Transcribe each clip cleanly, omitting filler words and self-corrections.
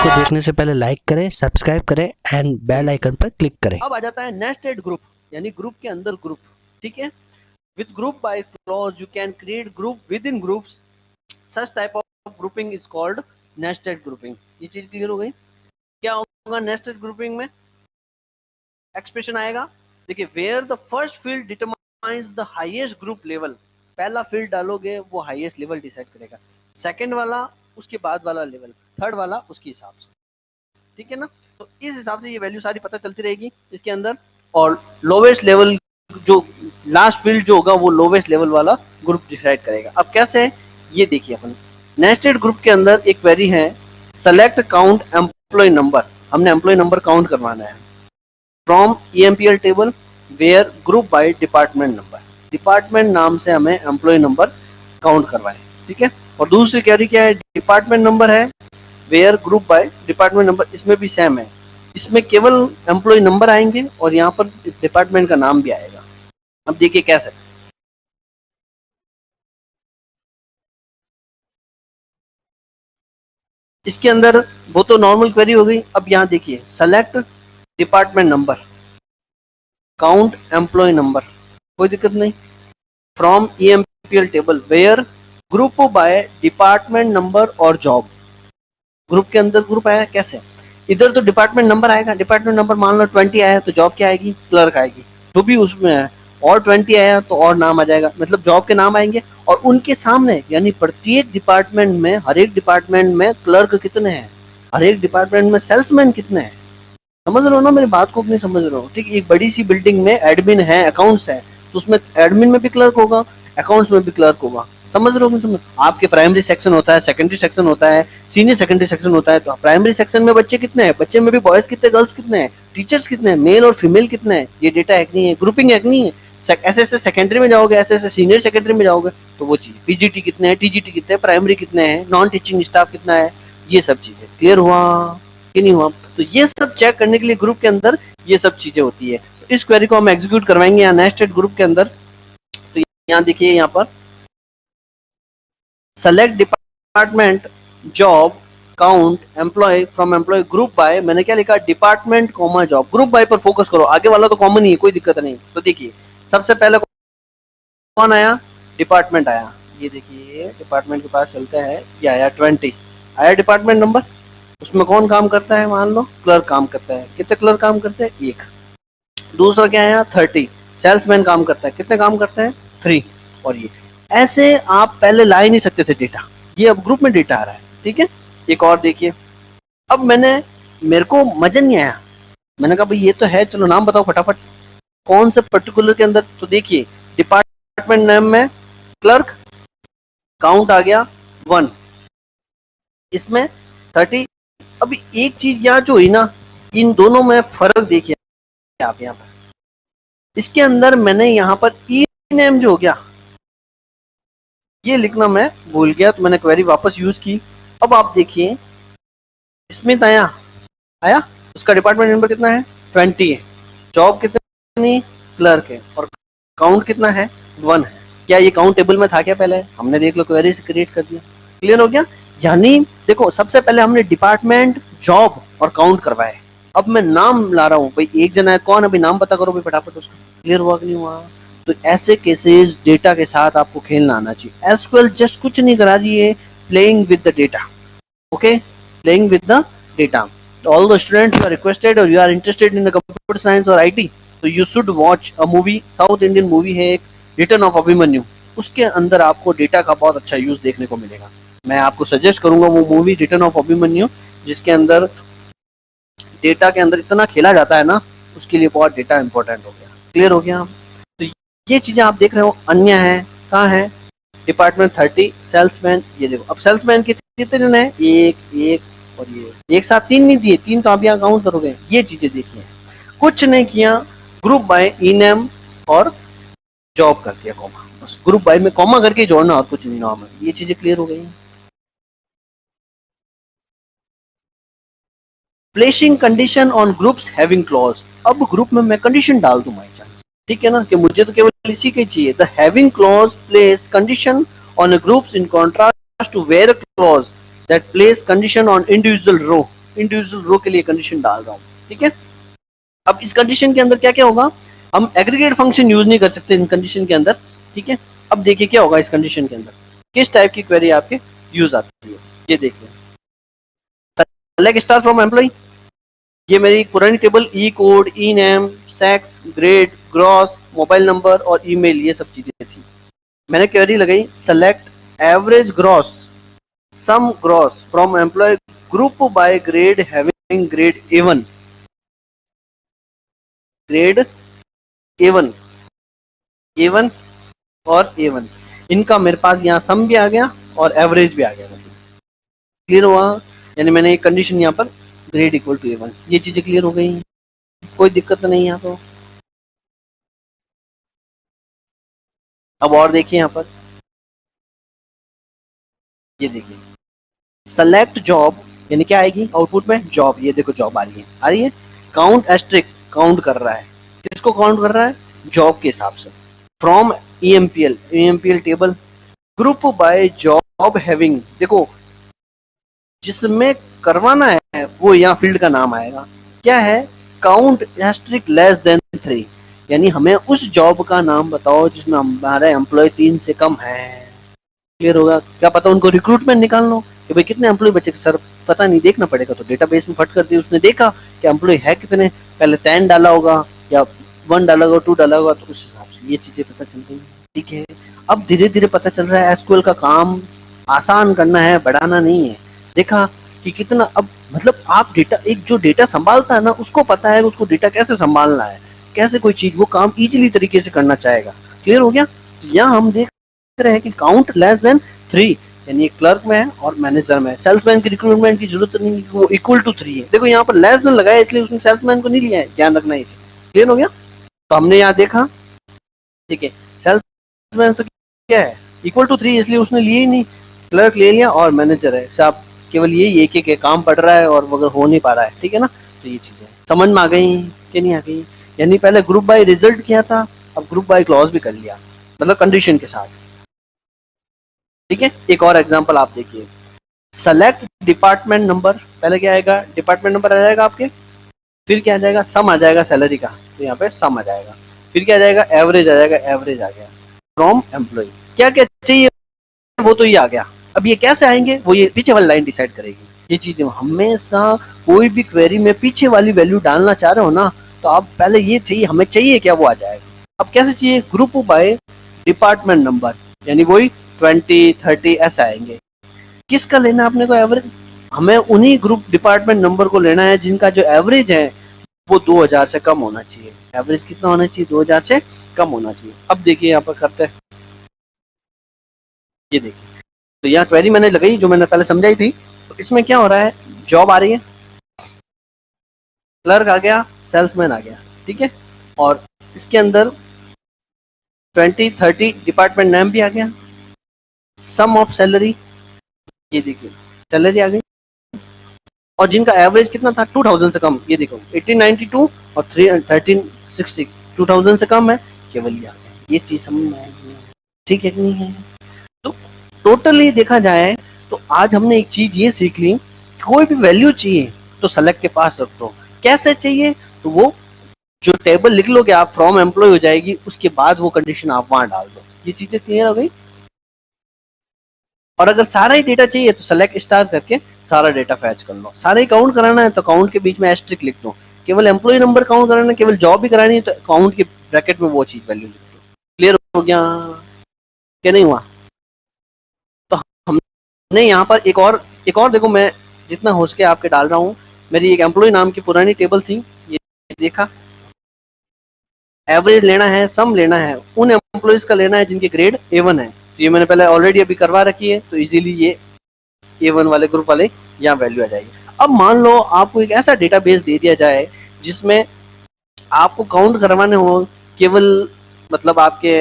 को देखने से पहले लाइक करें, सब्सक्राइब करें एंड बेल आइकन पर क्लिक करें। अब आ जाता है नेस्टेड ग्रुप, यानी ग्रुप के अंदर ग्रुप। ठीक है, with group by clause you can create group with in groups. Such type of grouping is called nested grouping. ये चीज क्लियर हो गई? क्या होगा नेस्टेड ग्रुपिंग में? एक्सप्रेशन आएगा, देखिए, where the first field determines the highest group level. पहला फील्ड डालोगे वो हाईएस्ट लेवल डिसाइड करेगा, सेकंड वाला उसके बाद वाला लेवल, थर्ड वाला उसके हिसाब से। ठीक है ना? तो इस हिसाब से ये वैल्यू सारी पता चलती रहेगी इसके अंदर, और लोवेस्ट लेवल जो लास्ट फील्ड जो होगा वो लोवेस्ट लेवल वाला ग्रुप डिसाइड करेगा। अब कैसे है ये देखिए अपन। नेस्टेड ग्रुप के अंदर एक क्वेरी है, सेलेक्ट काउंट एम्प्लॉय नंबर। हमने एम्प्लॉय नंबर काउंट करवाना है from EMPL table where group by department number. Department नाम से हमें एम्प्लॉय नंबर काउंट करवाए। ठीक है, और दूसरी क्वेरी क्या है, डिपार्टमेंट नंबर है where group by department number. इसमें भी सेम है, इसमें केवल एम्प्लॉय नंबर आएंगे और यहाँ पर डिपार्टमेंट का नाम भी आएगा। अब देखिए कैसे। इसके अंदर वो तो नॉर्मल क्वेरी हो गई। अब यहाँ देखिए, select department number, count employ number, कोई दिक्कत नहीं, from EMPL table where group by department number और जॉब। ग्रुप के अंदर ग्रुप आया कैसे? इधर तो डिपार्टमेंट नंबर आएगा, डिपार्टमेंट नंबर मान लो 20 आया तो जॉब क्या आएगी? क्लर्क आएगी, जो भी उसमें है। और 20 आया तो और नाम आ जाएगा, मतलब जॉब के नाम आएंगे। और उनके सामने, यानी प्रत्येक डिपार्टमेंट में, हर एक डिपार्टमेंट में क्लर्क कितने हैं, हर एक डिपार्टमेंट में सेल्समैन कितने हैं। समझ रहे हो ना मेरी बात को? नहीं समझ रहे हो? ठीक, एक बड़ी सी बिल्डिंग में एडमिन है, अकाउंट्स है, तो उसमें एडमिन में भी क्लर्क होगा, अकाउंट्स में भी क्लर्क होगा। समझ रहे हो? समझ, आपके प्राइमरी सेक्शन होता है, सेकेंडरी सेक्शन होता है, सीनियर सेकेंडरी सेक्शन होता है। तो प्राइमरी सेक्शन में बच्चे कितने हैं, बच्चे में भी बॉयज कितने, गर्ल्स कितने हैं, टीचर्स कितने हैं, मेल और फीमेल कितने हैं। ये डेटा एक नहीं है, ग्रुपिंग एक नहीं है। ऐसे ऐसे सेकेंडरी में जाओगे, ऐसे ऐसे सीनियर सेकेंडरी में जाओगे तो वो चीज, PGT कितने हैं, TGT कितने हैं, प्राइमरी कितने हैं, नॉन टीचिंग स्टाफ कितना है, ये सब चीजें। क्लियर हुआ कि नहीं हुआ? तो ये सब चेक करने के लिए ग्रुप के अंदर ये सब चीजें होती है। तो इस क्वेरी को हम एग्जीक्यूट करवाएंगे यहाँ नेस्टेड ग्रुप के अंदर। तो यहाँ देखिए, यहाँ पर select department job count employ from employ group by, मैंने क्या लिखा, department comma job. Group by पर फोकस करो, आगे वाला तो कॉमन ही है, कोई दिक्कत नहीं। तो देखिए, सबसे पहले कौन आया? डिपार्टमेंट आया। ये देखिए, डिपार्टमेंट के पास चलते हैं, ये आया 20 आया डिपार्टमेंट नंबर। उसमें कौन काम करता है? मान लो क्लर्क काम करता है। कितने क्लर्क काम करते हैं? एक। दूसरा क्या आया? 30 सेल्समैन काम करता है। कितने काम करते हैं? 3। और ये ऐसे आप पहले ला ही नहीं सकते थे डेटा, ये अब ग्रुप में डेटा आ रहा है। ठीक है, एक और देखिए। अब मेरे को मजा नहीं आया, मैंने कहा भाई ये तो है, चलो नाम बताओ फटाफट, कौन से पर्टिकुलर के अंदर। तो देखिए, डिपार्टमेंट नेम में क्लर्क, काउंट आ गया 1, इसमें 30। अभी एक चीज यहाँ जो हुई ना, इन दोनों में फर्क देखिए आप यहाँ पर। इसके अंदर मैंने यहाँ पर ई नेम जो हो गया, ये लिखना मैं भूल गया, तो मैंने क्वेरी वापस यूज की। अब आप देखिए, स्मिथ आया आया, उसका डिपार्टमेंट नंबर कितना है? 20 है। जॉब कितनी? क्लर्क है। और काउंट कितना है? 1 है। क्या ये काउंट टेबल में था क्या? पहले हमने देख लो क्वेरी से क्रिएट कर दिया। क्लियर हो गया? यानी देखो, सबसे पहले हमने डिपार्टमेंट, जॉब और काउंट करवाए। अब मैं नाम ला रहा हूँ भाई, एक जना है, कौन? अभी नाम पता करो भाई फटाफट उसका। क्लियर हुआ कि नहीं हुआ? तो ऐसे केसेस डेटा के साथ आपको खेलना आना चाहिए। एसक्यूएल जस्ट कुछ नहीं करा रही है, playing with the data. Okay, playing with the data. All the students who are requested or you are interested in the computer science or IT, so you should watch a movie, South Indian movie है एक, return of Abhimanyu. उसके अंदर आपको data का बहुत अच्छा use देखने को मिलेगा। मैं आपको सजेस्ट करूंगा वो मूवी रिटर्न ऑफ अभिमन्यु, जिसके अंदर डेटा के अंदर इतना खेला जाता है ना, उसके लिए बहुत डेटा इंपॉर्टेंट हो गया। क्लियर हो गया? तो ये चीजें आप देख रहे हो, अन्य है, कहाँ है? डिपार्टमेंट 30, सेल्समैन, ये देखो। अब सेल्समैन कितने जन है? एक और ये एक साथ 3 नहीं दिए, 3 तो आप यहाँ काउंट करोगे। ये चीजें देखिए, कुछ नहीं किया, ग्रुप बाय ई नेम और जॉब कर दिया कॉमा, बस ग्रुप बाय में कॉमा करके जोड़ना और कुछ नहीं नॉर्मल। ये चीजें क्लियर हो गई। Placing condition on groups having clause. अब ग्रुप में मैं कंडीशन डाल दूं बाई चांस, ठीक है ना, कि मुझे तो केवल इसी के चाहिए। The having clause place condition on groups in contrast to where clause that place condition on individual row। Individual row के लिए कंडीशन डाल रहा हूँ, ठीक है। अब इस कंडीशन के अंदर क्या क्या होगा, हम एग्रीगेट फंक्शन यूज नहीं कर सकते इन कंडीशन के अंदर, ठीक है। अब देखिए क्या होगा इस कंडीशन के अंदर, किस टाइप की क्वेरी आपके यूज आती है। ये देखिए, सेलेक्ट स्टार फ्रॉम एम्प्लॉय, ये मेरी पुरानी table E code, E name, sex, grade, gross, mobile number और ईमेल, ये सब चीजें थी। मैंने क्वेरी लगाई select average gross sum gross from employ group by grade having grade A1, grade A1, A1 और A1, इनका मेरे पास यहाँ सम भी आ गया और एवरेज भी आ गया। क्लियर हुआ, यानी मैंने एक कंडीशन यहाँ पर ग्रेड इक्वल टू A1, ये चीजें क्लियर हो गई, कोई दिक्कत नहीं यहाँ पर। अब और देखिए यहाँ पर, ये देखिए सेलेक्ट जॉब, यानी क्या आएगी आउटपुट में, जॉब, ये देखो जॉब आ रही है, काउंट एस्ट्रिक, काउंट कर रहा है, किसको काउंट कर रहा है, जॉब के हिसाब से, from EMPL table, group by job having, देखो जिसमें करवाना है वो यहाँ फील्ड का नाम आएगा, क्या है, काउंट एस्ट्रिक लेस देन 3, यानी हमें उस जॉब का नाम बताओ जिसमें हमारे एम्प्लॉय 3 से कम है। क्लियर होगा, क्या पता उनको रिक्रूटमेंट निकाल लो कि भाई कितने एम्प्लॉय बचे, सर पता नहीं, देखना पड़ेगा, तो डेटाबेस में फट कर दी, उसने देखा कि एम्प्लॉय है कितने, पहले 10 डाला होगा या 1 डाला होगा, 2 डाला होगा, तो उस हिसाब से ये चीजें पता चल गई, ठीक है। अब धीरे धीरे पता चल रहा है एसक्यूएल का काम आसान करना है, बढ़ाना नहीं है। देखा कि कितना, अब मतलब आप डेटा, एक जो डेटा संभालता है ना उसको पता है उसको डेटा कैसे संभालना है, कैसे कोई चीज वो काम इजीली तरीके से करना चाहेगा। क्लियर हो गया, तो यहाँ हम देख रहे हैं कि काउंट लेस देन 3, यानी क्लर्क में है और मैनेजर में है, सेल्समैन की रिक्रूटमेंट की जरूरत नहीं, वो इक्वल टू 3 है। देखो यहाँ पर लेस देन लगाया इसलिए उसने सेल्समैन को नहीं लिया है, ध्यान रखना ये चीज। क्लियर हो गया, तो हमने यहाँ देखा, ठीक है, सेल्समैन तो क्या है इक्वल टू 3, इसलिए उसने लिए ही नहीं, क्लर्क ले लिया और मैनेजर है साहब, केवल यही एक एक काम पड़ रहा है और वगैरह हो नहीं पा रहा है, ठीक है ना। तो ये चीजें समझ में आ गई कि नहीं आ गई, यानी पहले ग्रुप बाय रिजल्ट किया था, अब ग्रुप बाय क्लॉज भी कर लिया, मतलब कंडीशन के साथ, ठीक है। एक और एग्जांपल आप देखिए, सेलेक्ट डिपार्टमेंट नंबर, पहले क्या आएगा, डिपार्टमेंट नंबर आ जाएगा आपके, फिर क्या आ जाएगा, सम आ जाएगा सैलरी का, तो यहाँ पे सम आ जाएगा, फिर क्या आ जाएगा, एवरेज आ जाएगा, एवरेज आ गया, फ्रॉम एम्प्लॉय, क्या क्या चाहिए वो तो ये आ गया। अब ये कैसे आएंगे वो ये पीछे वाली लाइन डिसाइड करेगी। ये चीज हमेशा कोई भी क्वेरी में पीछे वाली वैल्यू डालना चाह रहे हो ना, तो आप पहले ये चाहिए हमें चाहिए क्या, वो आ जाएगा। अब कैसे चाहिए, ग्रुप बाय डिपार्टमेंट नंबर, यानी वही 20 30 ऐसे आएंगे। किसका लेना है अपने को एवरेज, हमें उन्हीं ग्रुप डिपार्टमेंट नंबर को लेना है जिनका जो एवरेज है वो 2000 से कम होना चाहिए। एवरेज कितना होना चाहिए, 2000 से कम होना चाहिए। अब देखिए यहाँ पर करते हैं, ये देखिए, तो यहाँ क्वेरी मैंने लगाई जो मैंने पहले समझाई थी, तो इसमें क्या हो रहा है, जॉब आ रही है, क्लर्क आ गया, सेल्समैन आ गया, ठीक है, और इसके अंदर 20 30 डिपार्टमेंट नेम भी आ गया, सम ऑफ सैलरी, ये देखिए सैलरी आ गई, और जिनका एवरेज कितना था 2000 से कम, ये देखो 1892 और 1360, 2000 से कम है, केवल ये आ गया। ये चीज समझ में आएगी, ठीक है कि नहीं है। तो टोटली देखा जाए तो आज हमने एक चीज ये सीख ली, कोई भी वैल्यू चाहिए तो सेलेक्ट के पास रख दो, कैसे चाहिए तो वो जो टेबल लिख लोगे आप, फ्रॉम एम्प्लॉय हो जाएगी, उसके बाद वो कंडीशन आप वहां डाल दो। ये चीजें क्लियर हो गई। और अगर सारा ही डेटा चाहिए तो सेलेक्ट स्टार करके सारा डेटा फैच कर लो। सारा ही काउंट कराना है तो काउंट के बीच में एस्ट्रिक लिख दो। केवल एम्प्लॉय नंबर काउंट कराना है, केवल जॉब भी करानी है तो काउंट के ब्रैकेट में वो चीज वैल्यू लिख दो। क्लियर हो गया क्या नहीं हुआ। तो हमने यहाँ पर एक और देखो, मैं जितना हो सके आपके डाल रहा हूँ। मेरी एक एम्प्लॉय नाम की पुरानी टेबल थी, ये देखा, एवरेज लेना है, सम लेना है, उन एम्प्लॉयज का लेना है जिनके ग्रेड A1 है। तो ये मैंने पहले ऑलरेडी अभी करवा रखी है, तो इजीली ये A1 वाले ग्रुप वाले यहाँ वैल्यू आ जाएगी। अब मान लो आपको एक ऐसा डेटाबेस दे दिया जाए जिसमें आपको काउंट करवाने हो केवल, मतलब आपके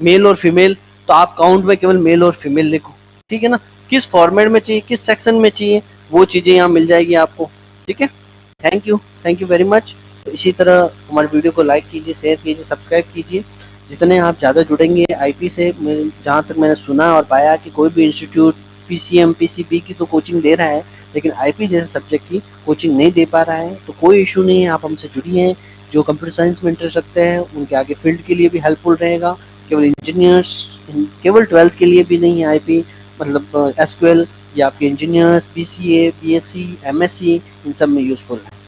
मेल और फीमेल, तो आप काउंट में केवल मेल और फीमेल लिखो, ठीक है ना। किस फॉर्मेट में चाहिए, किस सेक्शन में चाहिए, वो चीजें यहाँ मिल जाएगी आपको, ठीक है। Thank you very much. तो इसी तरह हमारे वीडियो को लाइक कीजिए, शेयर कीजिए, सब्सक्राइब कीजिए। जितने आप ज़्यादा जुड़ेंगे आईटी से, जहाँ तक मैंने सुना और पाया कि कोई भी इंस्टीट्यूट PCM PCB की तो कोचिंग दे रहा है, लेकिन आईपी जैसे सब्जेक्ट की कोचिंग नहीं दे पा रहा है, तो कोई इशू नहीं है, आप हमसे जुड़िए। जो कंप्यूटर साइंस में इंटरेस्ट रखते हैं उनके आगे फील्ड के लिए भी हेल्पफुल रहेगा। केवल इंजीनियर्स, केवल 12th के लिए भी नहीं है आईपी, मतलब एसक्यूएल, ये आपके इंजीनियर्स, बीसीए, बीएससी, एमएससी, इन सब में यूजफुल है।